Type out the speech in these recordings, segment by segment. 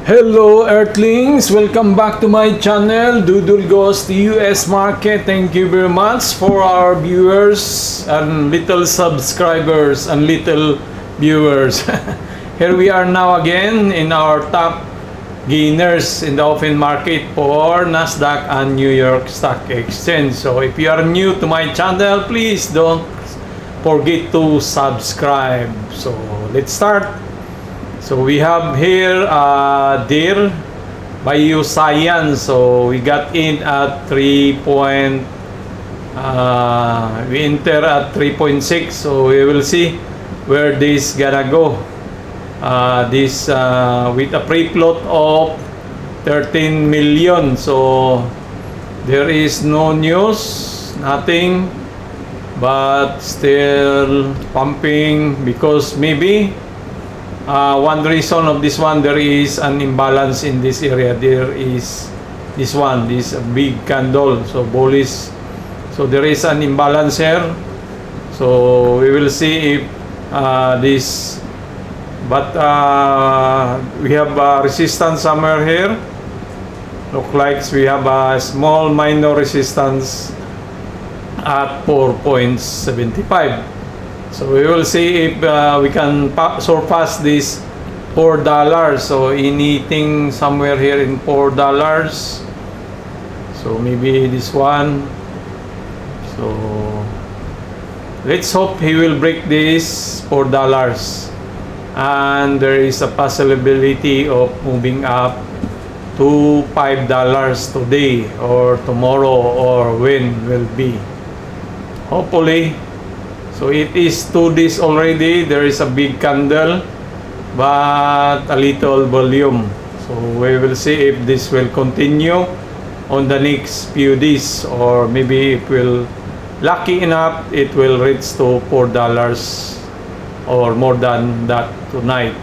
Hello Earthlings! Welcome back to my channel, Dudul Goes to US Market. Thank you very much for our viewers and little subscribers and little viewers. Here we are now again in our top gainers in the open market for Nasdaq and New York Stock Exchange. So if you are new to my channel, please don't forget to subscribe. So let's start. So we have here DIR Bioscience. So we got in at 3 point, we enter at 3.6. So we will see where this gonna go. This with a free float of 13 million. So there is no news, nothing, but still pumping because maybe one reason of this one, there is an imbalance in this area. There is this big candle, so bullish. So there is an imbalance here. So we will see if this, but we have resistance somewhere here. Look like we have a small minor resistance at 4.75. So we will see if we can surpass this $4. So anything somewhere here in $4. So maybe this one. So let's hope he will break this $4. And there is a possibility of moving up to $5 today or tomorrow or when will be. Hopefully. So it is 2 days already. There is a big candle, but a little volume. So we will see if this will continue on the next few days, or maybe it will, lucky enough, it will reach to $4 or more than that tonight.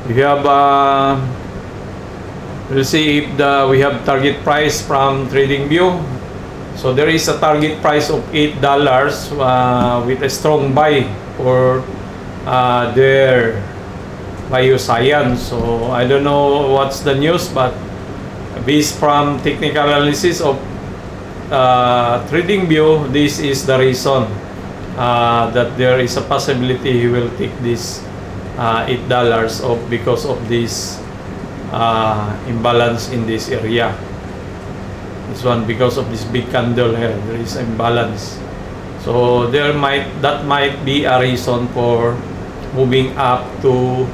We have we'll see if we have target price from TradingView. So there is a target price of $8 with a strong buy for their Bioscience. So I don't know what's the news, but based from technical analysis of TradingView, this is the reason that there is a possibility he will take this $8 because of this imbalance in this area. This one, because of this big candle here, there is imbalance. So that might be a reason for moving up to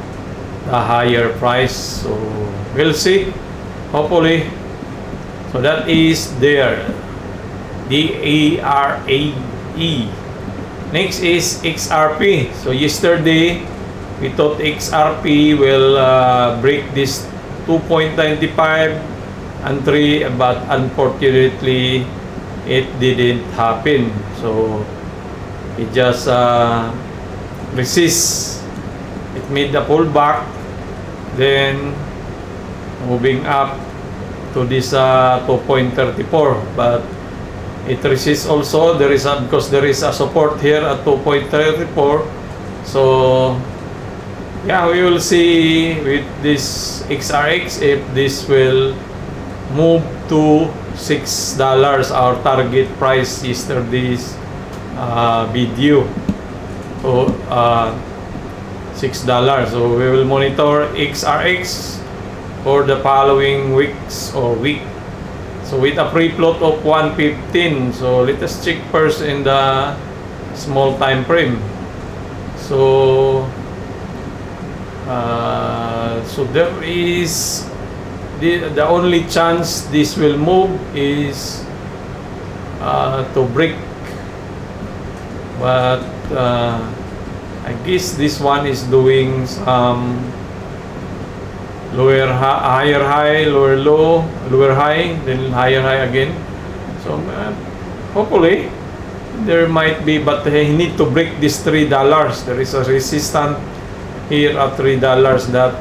the higher price. So we'll see, hopefully. So that is there, DARAE. Next is XRP. So yesterday we thought XRP will break this 2.95 and 3, but unfortunately it didn't happen. So it just resists. It made the pullback, then moving up to this 2.34, but it resists also. There is because there is a support here at 2.34. So yeah, we will see with this XRX if this will move to $6, our target price yesterday's video. So $6. So we will monitor XRX for the following weeks or week. So with a free float of 115. So let us check first in the small time frame. So so there is the only chance this will move is to break, but I guess this one is doing some higher high, lower low, lower high, then higher high again. So hopefully there might be, but he need to break this $3. There is a resistance here at $3 that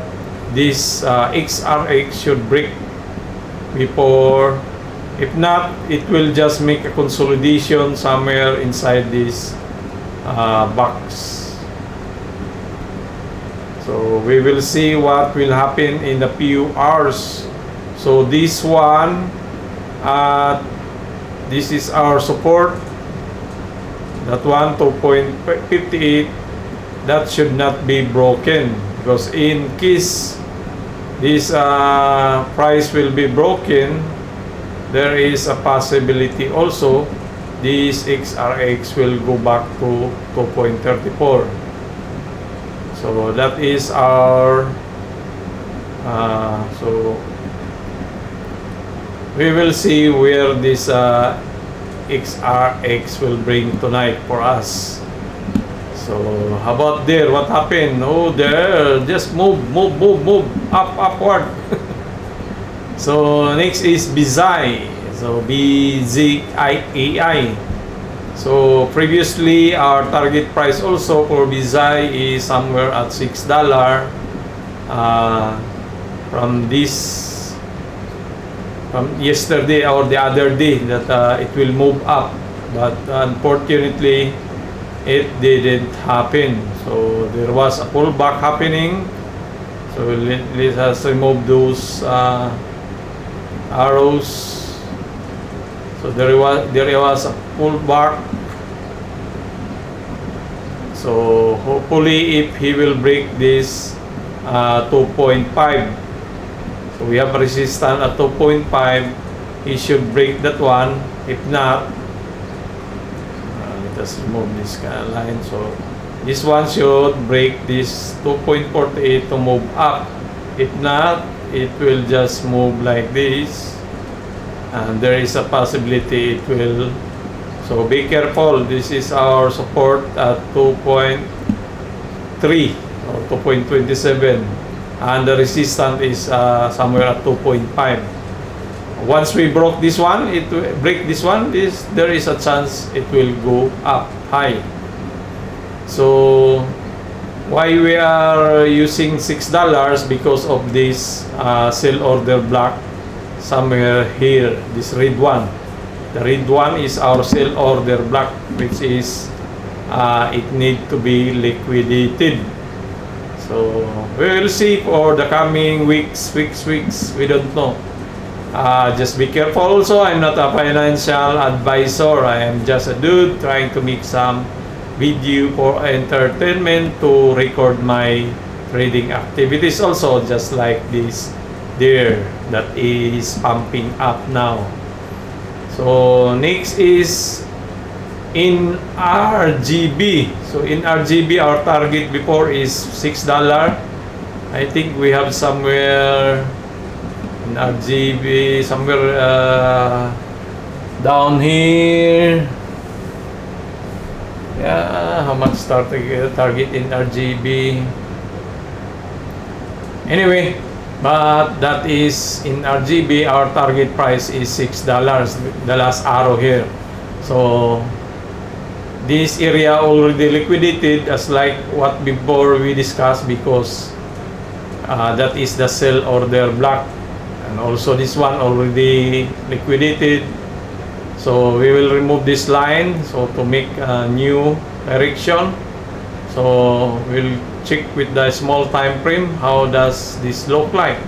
this XRX should break before. If not, it will just make a consolidation somewhere inside this box. So we will see what will happen in a few hours. So this one, this is our support. That one, 2.58, that should not be broken, because in case this price will be broken, there is a possibility also this XRX will go back to 2.34. So that is our so we will see where this XRX will bring tonight for us. So how about there? What happened? Oh, there, just move upward. So next is BZI. So BZIAI. So previously our target price also for BZI is somewhere at $6 from yesterday or the other day that it will move up, but unfortunately it didn't happen. So there was a pullback happening. So let us remove those arrows. So there was a pullback. So hopefully if he will break this 2.5, so we have resistance at 2.5, he should break that one. If not, let us remove this kind of line. So this one should break this 2.48 to move up. If not, it will just move like this, and there is a possibility it will. So be careful. This is our support at 2.3 or 2.27, and the resistance is somewhere at 2.5. Once we broke this one, break this one, there is a chance it will go up high. So why we are using $6? Because of this sell order block somewhere here, this red one. The red one is our sell order block, which is it need to be liquidated. So we will see for the coming weeks. We don't know. Just be careful also. I'm not a financial advisor. I am just a dude trying to make some video for entertainment, to record my trading activities also, just like this there that is pumping up now. So next is in RGB. So in RGB, our target before is $6. I think we have somewhere in RGB, somewhere down here. Yeah, how much target in RGB? Anyway, but that is in RGB, our target price is $6, the last arrow here. So this area already liquidated, as like what before we discussed, because that is the sell order block, and also this one already liquidated. So we will remove this line, so to make a new direction. So we'll check with the small time frame, how does this look like.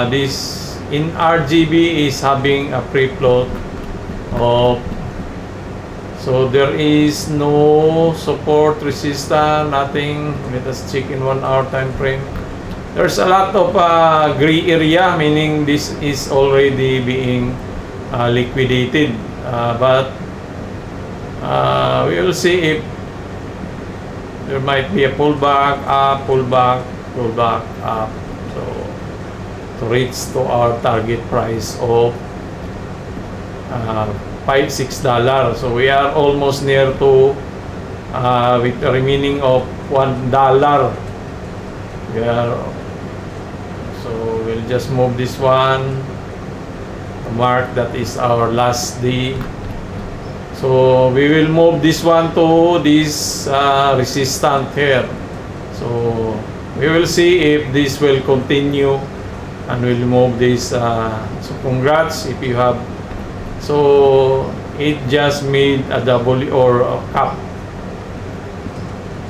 This in RGB is having a free float of, so there is no support, resistance, nothing. Let us check in 1 hour time frame. There's a lot of gray area, meaning this is already being liquidated, but we will see if there might be a pullback up, pullback up, so to reach to our target price of $5-6. So we are almost near to with the remaining of $1. We are, so we'll just move this one, mark that is our last day. So we will move this one to this resistance here. So we will see if this will continue, and we'll move this. So congrats if you have. So it just made a double or a cup.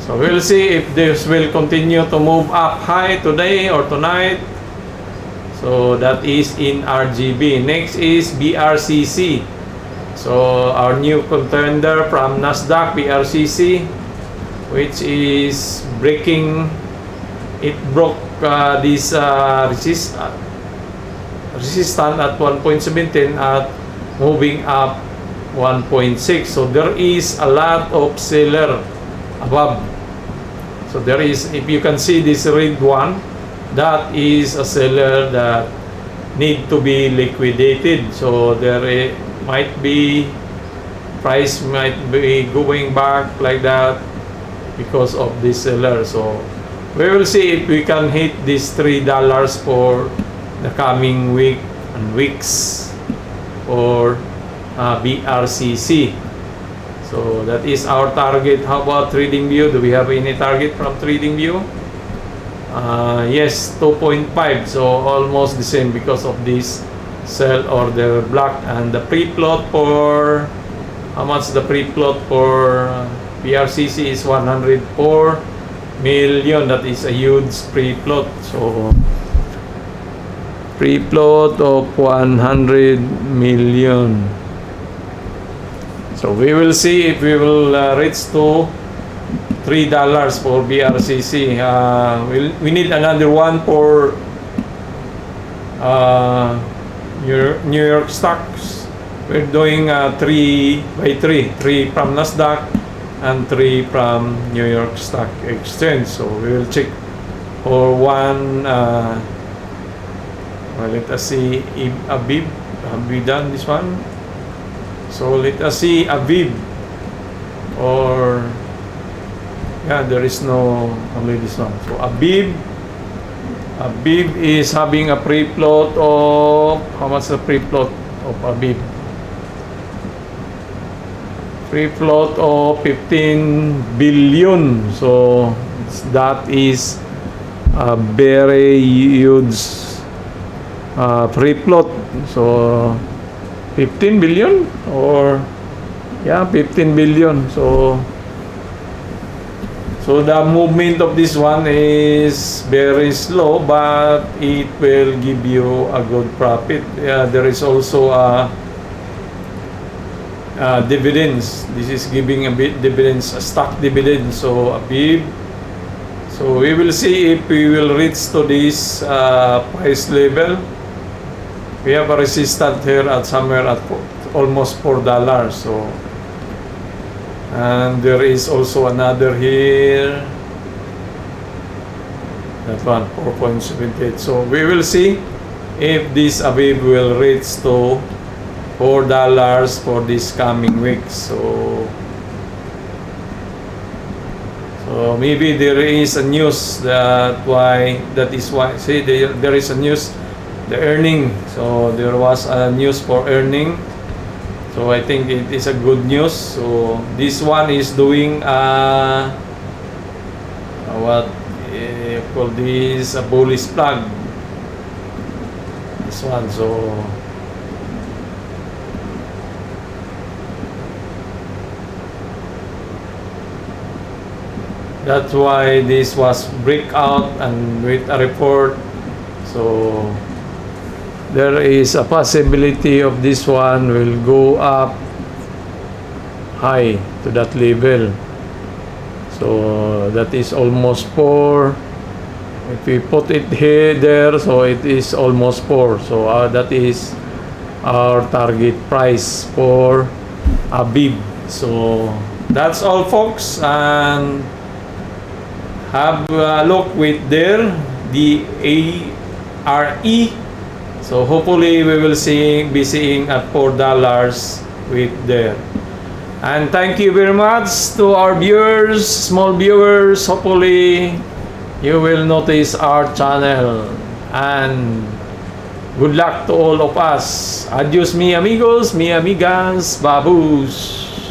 So we'll see if this will continue to move up high today or tonight. So that is in RGB. Next is BRCC. So our new contender from Nasdaq, BRCC, which is breaking, it broke this resistance at 1.17 at moving up 1.6. So there is a lot of seller above. So there is, if you can see this red one, that is a seller that need to be liquidated. So there might be, price might be going back like that because of this seller. So we will see if we can hit this $3 for the coming week and weeks for BRCC. So that is our target. How about TradingView? Do we have any target from TradingView? Yes, 2.5. So almost the same because of this sell order block. And the pre-float for, how much the pre-float for BRCC is 104 million. That is a huge pre-float. So pre-float of 100 million. So we will see if we will reach to $3 for BRCC. We need another one for New York stocks. We're doing 3 by 3, 3 from Nasdaq and 3 from New York Stock Exchange. So we will check for one. Well, let us see if Abib, have we done this one? So let us see Abib, or yeah, there is no, only this one. So Abib is having a pre-float of, how much the pre-float of Abib? Pre-float of 15 billion. So that is a very huge pre-float. So 15 billion, or yeah, 15 billion. So the movement of this one is very slow, but it will give you a good profit. There is also dividends. This is giving a bit dividends, a stock dividend. So a big. So we will see if we will reach to this price level. We have a resistance here at somewhere at almost $4. So, and there is also another here. That one, 4.78. So we will see if this Abib will reach to $4 for this coming week. So maybe there is a news that is why. See, there is a news. The earning, so there was a news for earning, so I think it is a good news. So this one is doing what you call this, a bullish flag, this one. So that's why this was breakout and with a report. So there is a possibility of this one will go up high to that level. So that is almost 4. If we put it here, there, so it is almost 4. So that is our target price for Abib. So that's all, folks, and have a look with there, the ARE. So hopefully we will be seeing at $4 with there. And thank you very much to our viewers, small viewers. Hopefully you will notice our channel. And good luck to all of us. Adios, mi amigos, mi amigas, babus.